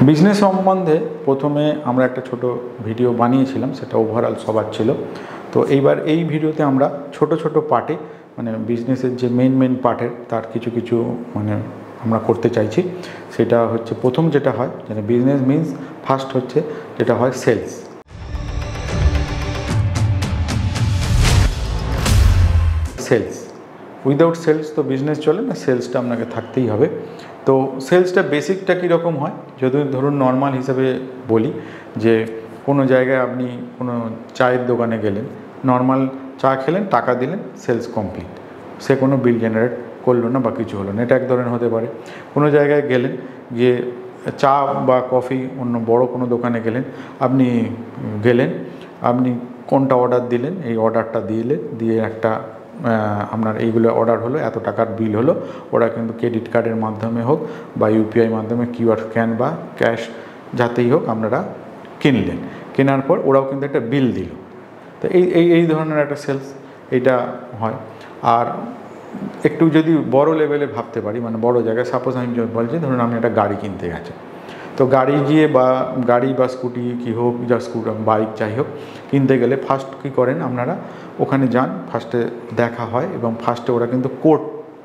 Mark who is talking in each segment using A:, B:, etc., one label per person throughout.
A: Business সম্বন্ধে প্রথমে আমরা একটা ছোট ভিডিও বানিয়েছিলাম, সেটা ওভারঅল সবার ছিল। তো এইবার এই ভিডিওতে আমরা ছোট ছোট পার্টে মানে বিজনেসের যে মেন পার্টের তার কিছু মানে আমরা করতে চাইছি। সেটা হচ্ছে প্রথম যেটা হয়, মানে বিজনেস মিনস ফার্স্ট হচ্ছে যেটা হয় সেলস। সেলস উইদাউট সেলস তো বিজনেস চলে না, সেলসটা আপনাকে থাকতেই হবে। তো সেলসটা বেসিকটা কীরকম হয়, যদি ধরুন নর্মাল হিসাবে বলি যে কোনো জায়গায় আপনি কোনো চায়ের দোকানে গেলেন, নর্মাল চা খেলেন, টাকা দিলেন, সেলস কমপ্লিট। সে কোনো বিল জেনারেট করলো না বা কিছু হলো না, এটা এক ধরনের হতে পারে। কোনো জায়গায় গেলেন, গিয়ে চা বা কফি অন্য বড় কোনো দোকানে গেলেন, আপনি কোনটা অর্ডার দিলেন, এই অর্ডারটা দিয়ে একটা আপনার এইগুলো অর্ডার হলো, এত টাকার বিল হলো। ওরা কিন্তু ক্রেডিট কার্ডের মাধ্যমে হোক বা ইউপিআই মাধ্যমে কিউআর স্ক্যান বা ক্যাশ যাতেই হোক আপনারা কিনলেন, কেনার পর ওরাও কিন্তু একটা বিল দিল। তো এই ধরনের একটা সেলস এইটা হয়। আর একটু যদি বড় লেভেলে ভাবতে পারি, মানে বড় জায়গায়, সাপোজ আমি বলছি ধরুন আমি একটা গাড়ি কিনতে গেছি, তো গাড়ি গিয়ে বা গাড়ি বা স্কুটি কী হোক, যা বাইক যাই হোক কিনতে গেলে ফার্স্ট কী করেন আপনারা, ওখানে যান, ফার্স্টে দেখা হয় এবং ফার্স্টে ওরা কিন্তু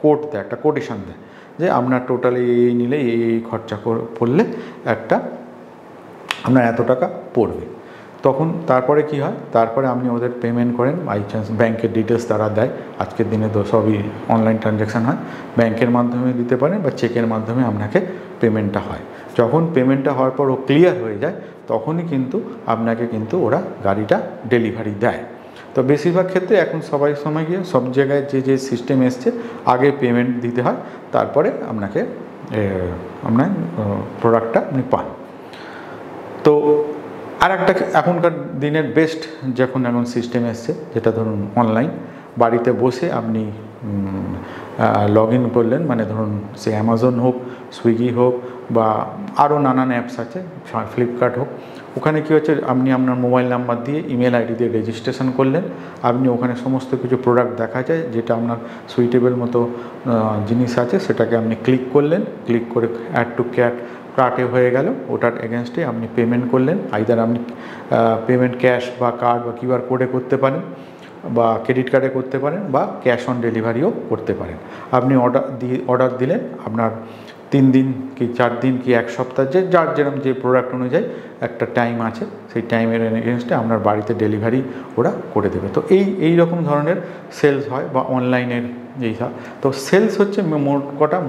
A: কোট দেয়, একটা কোটেশান দেয় যে আপনার টোটালি এই নিলে এই খরচা পড়লে আপনার এত টাকা পড়বে। তখন তারপরে কি হয়, তারপরে আপনি ওদের পেমেন্ট করেন, বাই চান্স ব্যাংকের ডিটেলস তারা দেয়। আজকের দিনে তো সবই অনলাইন ট্রানজ্যাকশান হয়, ব্যাংকের মাধ্যমে দিতে পারেন বা চেকের মাধ্যমে আপনাকে পেমেন্টটা হয়। যখন পেমেন্টটা হওয়ার পর ও ক্লিয়ার হয়ে যায়, তখনই কিন্তু আপনাকে কিন্তু ওরা গাড়িটা ডেলিভারি দেয়। তো বেশিরভাগ ক্ষেত্রে এখন সময় গিয়ে সব জায়গায় যে সিস্টেম এসছে, আগে পেমেন্ট দিতে হয়, তারপরে আপনার প্রোডাক্টটা আপনি পান। তো আর একটা এখনকার দিনের বেস্ট এখন সিস্টেম এসছে, যেটা ধরুন অনলাইন, বাড়িতে বসে আপনি লগ ইন করলেন, মানে ধরুন সে অ্যামাজন হোক, সুইগি হোক বা আরও নানান অ্যাপস আছে, ফ্লিপকার্ট হোক। ওখানে কী হচ্ছে, আপনি আপনার মোবাইল নাম্বার দিয়ে ইমেল আইডি দিয়ে রেজিস্ট্রেশন করলেন, আপনি ওখানে সমস্ত কিছু প্রোডাক্ট দেখা যায়, যেটা আপনার সুইটেবল মতো জিনিস আছে, সেটাকে আপনি ক্লিক করলেন, ক্লিক করে অ্যাড টু কার্টে হয়ে গেল, ওটার এগেনস্টে আপনি পেমেন্ট করলেন। আইদার আপনি পেমেন্ট ক্যাশ বা কার্ড বা কিউআর কোডে করতে পারেন, বা ক্রেডিট কার্ডে করতে পারেন, বা ক্যাশ অন ডেলিভারিও করতে পারেন। আপনি অর্ডার দিলেন, আপনার 3 দিন কি 4 দিন কি 1 সপ্তাহ, যার যেরকম যে প্রোডাক্ট অনুযায়ী একটা টাইম আছে, সেই টাইমের এগেনস্টে আপনার বাড়িতে ডেলিভারি ওরা করে দেবে। তো এই রকম ধরনের সেলস হয় বা অনলাইনের এইসব। তো সেলস হচ্ছে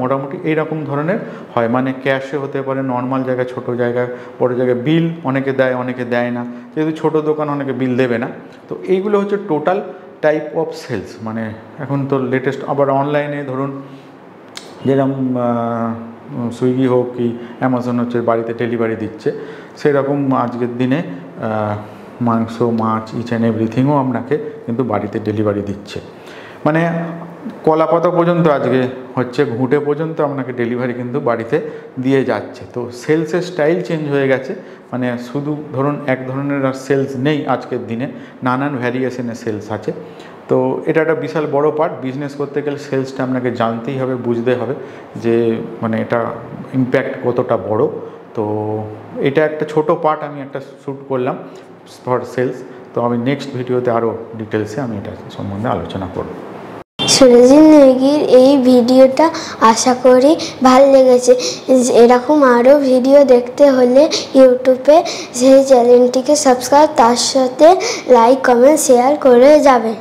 A: মোটামুটি এইরকম ধরনের হয়, মানে ক্যাশে হতে পারে, নর্মাল জায়গায়, ছোটো জায়গায়, বড়ো জায়গায়। বিল অনেকে দেয়, অনেকে দেয় না, যেহেতু ছোটো দোকান অনেকে বিল দেবে না। তো এইগুলো হচ্ছে টোটাল টাইপ অফ সেলস। মানে এখন তো লেটেস্ট আবার অনলাইনে ধরুন যেরকম সুইগি হোক কি অ্যামাজন হচ্ছে বাড়িতে ডেলিভারি দিচ্ছে, সেরকম আজকের দিনে মাংস, মাছ, ইচ অ্যান্ড এভরিথিংও আপনাকে কিন্তু বাড়িতে ডেলিভারি দিচ্ছে। মানে কলাপাতা পর্যন্ত আজকে হচ্ছে, ঘুঁটে পর্যন্ত আপনাকে ডেলিভারি কিন্তু বাড়িতে দিয়ে যাচ্ছে। তো সেলসের স্টাইল চেঞ্জ হয়ে গেছে, মানে শুধু ধরুন এক ধরনের আর সেলস নেই আজকের দিনে, নানান ভ্যারিয়েশনের সেলস আছে। তো এটা একটা বিশাল বড় পার্ট। বিজনেস করতে গেলে সেলসটা আপনাকে জানতেই হবে, বুঝতে হবে যে মানে এটা ইম্প্যাক্ট কতটা বড়। তো এটা একটা ছোট পার্ট আমি একটা শ্যুট করলাম ফর সেলস। তো আমি নেক্সট ভিডিওতে আরও ডিটেলসে আমি এটা সম্বন্ধে আলোচনা করব।
B: সুরজিৎ নেগির এই ভিডিওটা আশা করি ভালো লেগেছে। এরকম আরও ভিডিও দেখতে হলে ইউটিউবে সেই চ্যানেলটিকে সাবস্ক্রাইব, তার সাথে লাইক, কমেন্ট, শেয়ার করে যাবেন।